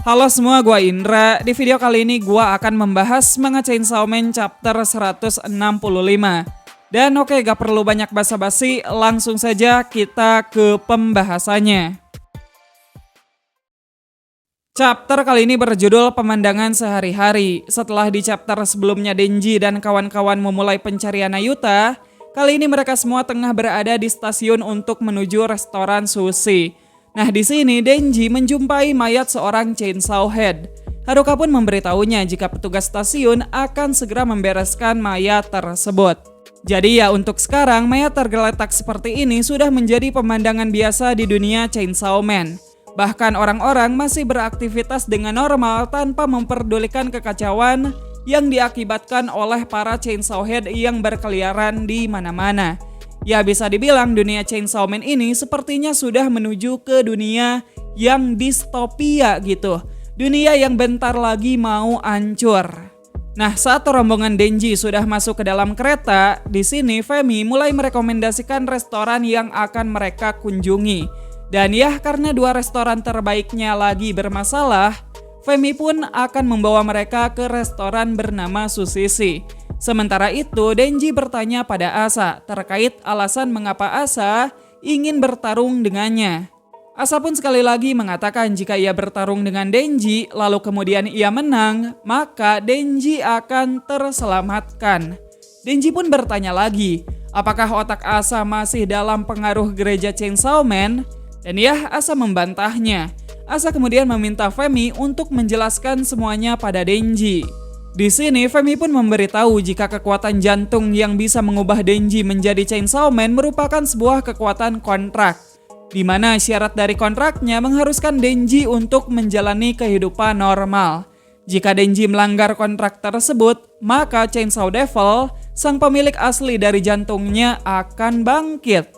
Halo semua, gua Indra. Di video kali ini gua akan membahas manga Chainsaw Man chapter 165. Dan oke, gak perlu banyak basa-basi, langsung saja kita ke pembahasannya. Chapter kali ini berjudul Pemandangan Sehari-hari. Setelah di chapter sebelumnya Denji dan kawan-kawan memulai pencarian Nayuta, kali ini mereka semua tengah berada di stasiun untuk menuju restoran sushi. Nah, di sini Denji menjumpai mayat seorang Chainsaw Head. Haruka pun memberitahunya jika petugas stasiun akan segera membereskan mayat tersebut. Jadi ya untuk sekarang mayat tergeletak seperti ini sudah menjadi pemandangan biasa di dunia Chainsaw Man. Bahkan orang-orang masih beraktivitas dengan normal tanpa memperdulikan kekacauan yang diakibatkan oleh para Chainsaw Head yang berkeliaran di mana-mana. Ya bisa dibilang dunia Chainsaw Man ini sepertinya sudah menuju ke dunia yang distopia gitu. Dunia yang bentar lagi mau hancur. Nah, saat rombongan Denji sudah masuk ke dalam kereta, di sini Femi mulai merekomendasikan restoran yang akan mereka kunjungi. Dan ya karena dua restoran terbaiknya lagi bermasalah, Femi pun akan membawa mereka ke restoran bernama Sushi. Sementara itu, Denji bertanya pada Asa terkait alasan mengapa Asa ingin bertarung dengannya. Asa pun sekali lagi mengatakan jika ia bertarung dengan Denji, lalu kemudian ia menang, maka Denji akan terselamatkan. Denji pun bertanya lagi, apakah otak Asa masih dalam pengaruh gereja Chainsaw Man? Dan ya, Asa membantahnya. Asa kemudian meminta Femi untuk menjelaskan semuanya pada Denji. Di sini Femi pun memberitahu jika kekuatan jantung yang bisa mengubah Denji menjadi Chainsaw Man merupakan sebuah kekuatan kontrak, di mana syarat dari kontraknya mengharuskan Denji untuk menjalani kehidupan normal. Jika Denji melanggar kontrak tersebut, maka Chainsaw Devil, sang pemilik asli dari jantungnya akan bangkit.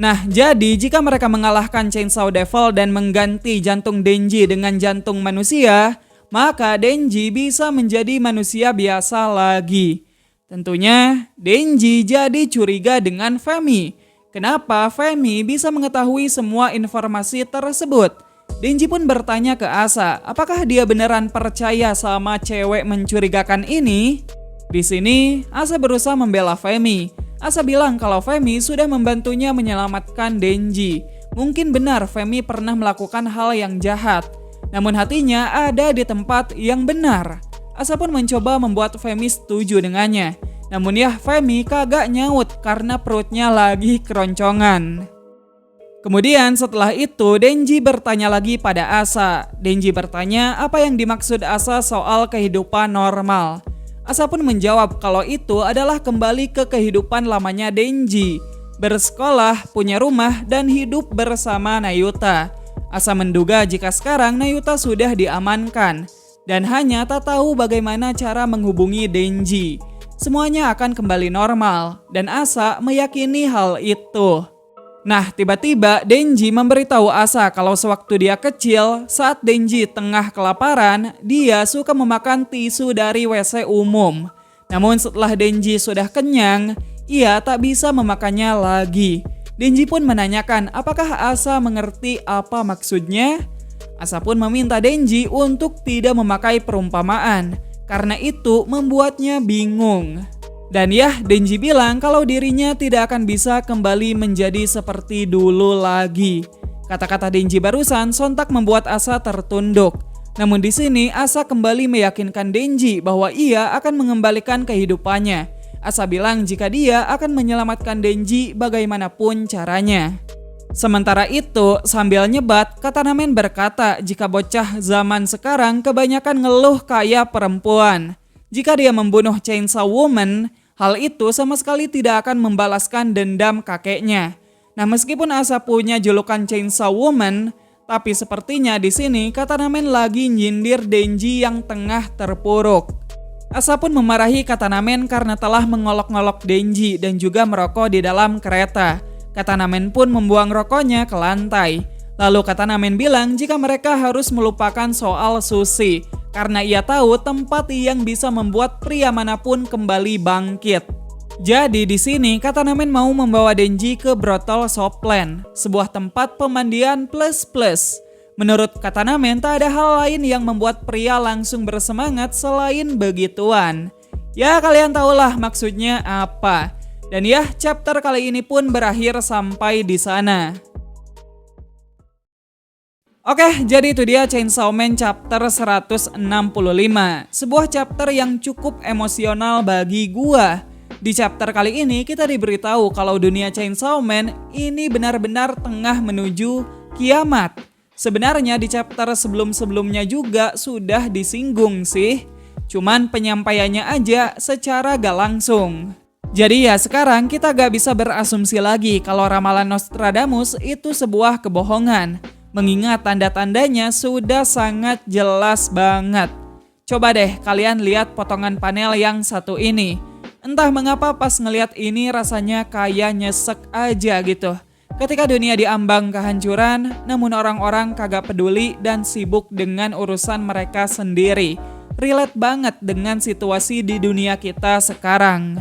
Nah, jadi jika mereka mengalahkan Chainsaw Devil dan mengganti jantung Denji dengan jantung manusia, maka Denji bisa menjadi manusia biasa lagi. Tentunya Denji jadi curiga dengan Femi. Kenapa Femi bisa mengetahui semua informasi tersebut? Denji pun bertanya ke Asa, apakah dia beneran percaya sama cewek mencurigakan ini? Di sini Asa berusaha membela Femi. Asa bilang kalau Femi sudah membantunya menyelamatkan Denji. Mungkin benar Femi pernah melakukan hal yang jahat. Namun hatinya ada di tempat yang benar. Asa pun mencoba membuat Femi setuju dengannya. Namun ya Femi kagak nyaut karena perutnya lagi keroncongan. Kemudian setelah itu Denji bertanya lagi pada Asa. Denji bertanya apa yang dimaksud Asa soal kehidupan normal. Asa pun menjawab kalau itu adalah kembali ke kehidupan lamanya Denji. Bersekolah, punya rumah, dan hidup bersama Nayuta. Asa menduga jika sekarang Nayuta sudah diamankan dan hanya tak tahu bagaimana cara menghubungi Denji. Semuanya akan kembali normal dan Asa meyakini hal itu. Nah, tiba-tiba Denji memberitahu Asa kalau sewaktu dia kecil, saat Denji tengah kelaparan, dia suka memakan tisu dari WC umum. Namun setelah Denji sudah kenyang, ia tak bisa memakannya lagi. Denji pun menanyakan apakah Asa mengerti apa maksudnya. Asa pun meminta Denji untuk tidak memakai perumpamaan, karena itu membuatnya bingung. Dan ya, Denji bilang kalau dirinya tidak akan bisa kembali menjadi seperti dulu lagi. Kata-kata Denji barusan sontak membuat Asa tertunduk. Namun di sini Asa kembali meyakinkan Denji bahwa ia akan mengembalikan kehidupannya. Asa bilang jika dia akan menyelamatkan Denji bagaimanapun caranya. Sementara itu, sambil nyebat, Katana Man berkata jika bocah zaman sekarang kebanyakan ngeluh kayak perempuan. Jika dia membunuh Chainsaw Woman, hal itu sama sekali tidak akan membalaskan dendam kakeknya. Nah, meskipun Asa punya julukan Chainsaw Woman, tapi sepertinya di sini Katana Man lagi nyindir Denji yang tengah terpuruk. Asa pun memarahi Katana Man karena telah mengolok-ngolok Denji dan juga merokok di dalam kereta. Katana Man pun membuang rokoknya ke lantai. Lalu Katana Man bilang jika mereka harus melupakan soal sushi karena ia tahu tempat yang bisa membuat pria manapun kembali bangkit. Jadi di sini Katana Man mau membawa Denji ke Brothel Shopland, sebuah tempat pemandian plus-plus. Menurut Katanamen, tak ada hal lain yang membuat pria langsung bersemangat selain begituan. Ya, kalian tahulah maksudnya apa. Dan ya, chapter kali ini pun berakhir sampai di sana. Oke, jadi itu dia Chainsaw Man chapter 165. Sebuah chapter yang cukup emosional bagi gua. Di chapter kali ini kita diberitahu kalau dunia Chainsaw Man ini benar-benar tengah menuju kiamat. Sebenarnya di chapter sebelum-sebelumnya juga sudah disinggung sih. Cuman penyampaiannya aja secara gak langsung. Jadi ya sekarang kita gak bisa berasumsi lagi kalau ramalan Nostradamus itu sebuah kebohongan. Mengingat tanda-tandanya sudah sangat jelas banget. Coba deh kalian lihat potongan panel yang satu ini. Entah mengapa pas ngeliat ini rasanya kayak nyesek aja gitu. Ketika dunia diambang kehancuran, namun orang-orang kagak peduli dan sibuk dengan urusan mereka sendiri. Relate banget dengan situasi di dunia kita sekarang.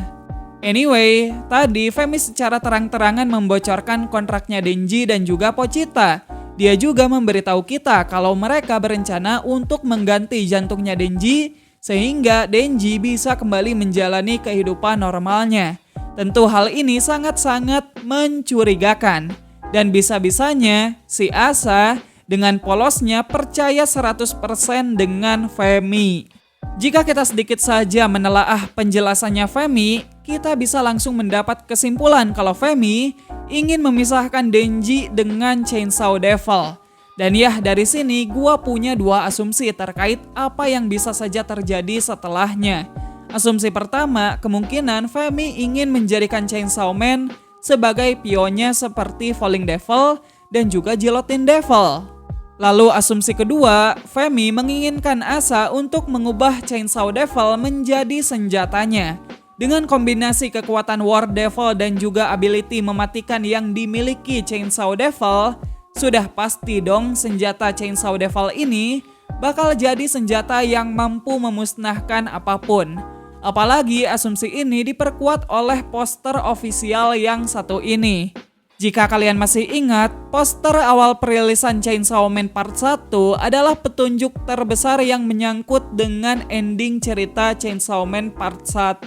Anyway, tadi Femi secara terang-terangan membocorkan kontraknya Denji dan juga Pochita. Dia juga memberitahu kita kalau mereka berencana untuk mengganti jantungnya Denji sehingga Denji bisa kembali menjalani kehidupan normalnya. Tentu hal ini sangat-sangat mencurigakan. Dan bisa-bisanya si Asa dengan polosnya percaya 100% dengan Femi. Jika kita sedikit saja menelaah penjelasannya Femi, kita bisa langsung mendapat kesimpulan kalau Femi ingin memisahkan Denji dengan Chainsaw Devil. Dan ya dari sini gua punya dua asumsi terkait apa yang bisa saja terjadi setelahnya. Asumsi pertama, kemungkinan Femi ingin menjadikan Chainsaw Man sebagai pionnya seperti Falling Devil dan juga Guillotine Devil. Lalu asumsi kedua, Femi menginginkan Asa untuk mengubah Chainsaw Devil menjadi senjatanya. Dengan kombinasi kekuatan War Devil dan juga ability mematikan yang dimiliki Chainsaw Devil, sudah pasti dong senjata Chainsaw Devil ini bakal jadi senjata yang mampu memusnahkan apapun. Apalagi asumsi ini diperkuat oleh poster ofisial yang satu ini. Jika kalian masih ingat, poster awal perilisan Chainsaw Man Part 1 adalah petunjuk terbesar yang menyangkut dengan ending cerita Chainsaw Man Part 1.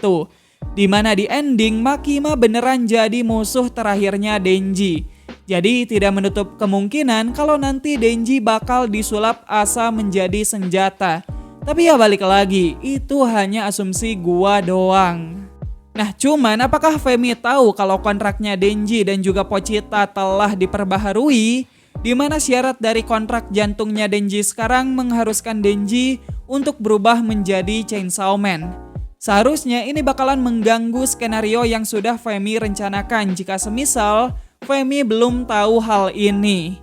Dimana di ending Makima beneran jadi musuh terakhirnya Denji. Jadi tidak menutup kemungkinan kalau nanti Denji bakal disulap Asa menjadi senjata. Tapi ya balik lagi, itu hanya asumsi gua doang. Nah cuman apakah Femi tahu kalau kontraknya Denji dan juga Pochita telah diperbaharui? Dimana syarat dari kontrak jantungnya Denji sekarang mengharuskan Denji untuk berubah menjadi Chainsaw Man. Seharusnya ini bakalan mengganggu skenario yang sudah Femi rencanakan jika semisal Femi belum tahu hal ini.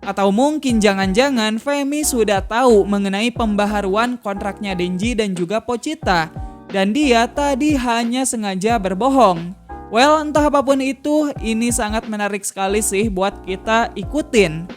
Atau mungkin jangan-jangan Femi sudah tahu mengenai pembaharuan kontraknya Denji dan juga Pochita. Dan dia tadi hanya sengaja berbohong. Well, entah apapun itu, ini sangat menarik sekali sih buat kita ikutin.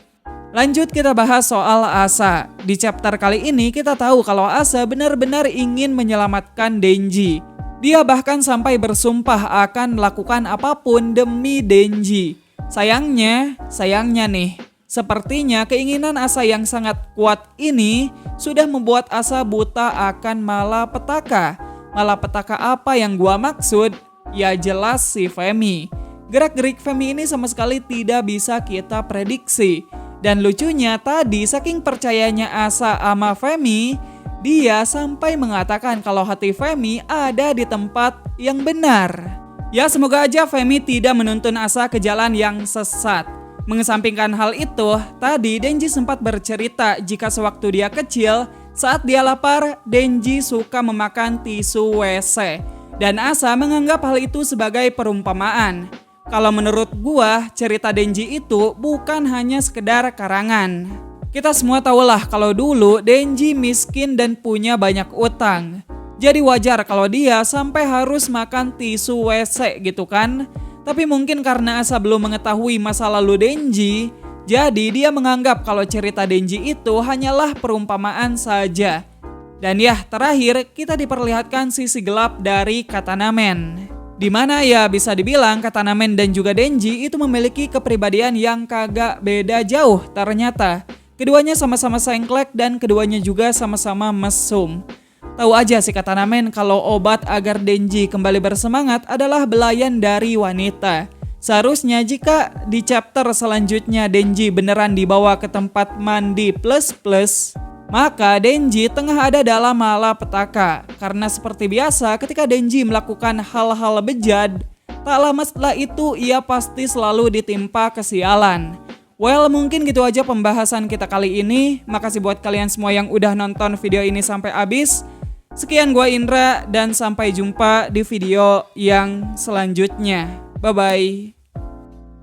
Lanjut kita bahas soal Asa. Di chapter kali ini kita tahu kalau Asa benar-benar ingin menyelamatkan Denji. Dia bahkan sampai bersumpah akan melakukan apapun demi Denji. Sayangnya nih, sepertinya keinginan Asa yang sangat kuat ini sudah membuat Asa buta akan malapetaka. Malapetaka apa yang gua maksud? Ya jelas si Femi. Gerak-gerik Femi ini sama sekali tidak bisa kita prediksi. Dan lucunya tadi saking percayanya Asa sama Femi, dia sampai mengatakan kalau hati Femi ada di tempat yang benar. Ya semoga aja Femi tidak menuntun Asa ke jalan yang sesat. Mengesampingkan hal itu, tadi Denji sempat bercerita jika sewaktu dia kecil, saat dia lapar, Denji suka memakan tisu WC. Dan Asa menganggap hal itu sebagai perumpamaan. Kalau menurut gua, cerita Denji itu bukan hanya sekedar karangan. Kita semua tahulah kalau dulu Denji miskin dan punya banyak utang. Jadi wajar kalau dia sampai harus makan tisu WC gitu kan. Tapi mungkin karena Asa belum mengetahui masa lalu Denji, jadi dia menganggap kalau cerita Denji itu hanyalah perumpamaan saja. Dan ya terakhir kita diperlihatkan sisi gelap dari Katanamen. Dimana ya bisa dibilang Katanamen dan juga Denji itu memiliki kepribadian yang kagak beda jauh ternyata. Keduanya sama-sama sengklek dan keduanya juga sama-sama mesum. Tahu aja si Katana Men kalau obat agar Denji kembali bersemangat adalah belayan dari wanita. Seharusnya jika di chapter selanjutnya Denji beneran dibawa ke tempat mandi plus-plus, maka Denji tengah ada dalam malapetaka. Karena seperti biasa ketika Denji melakukan hal-hal bejat, tak lama setelah itu ia pasti selalu ditimpa kesialan. Well, mungkin gitu aja pembahasan kita kali ini. Makasih buat kalian semua yang udah nonton video ini sampai habis. Sekian gua Indra dan sampai jumpa di video yang selanjutnya. Bye-bye.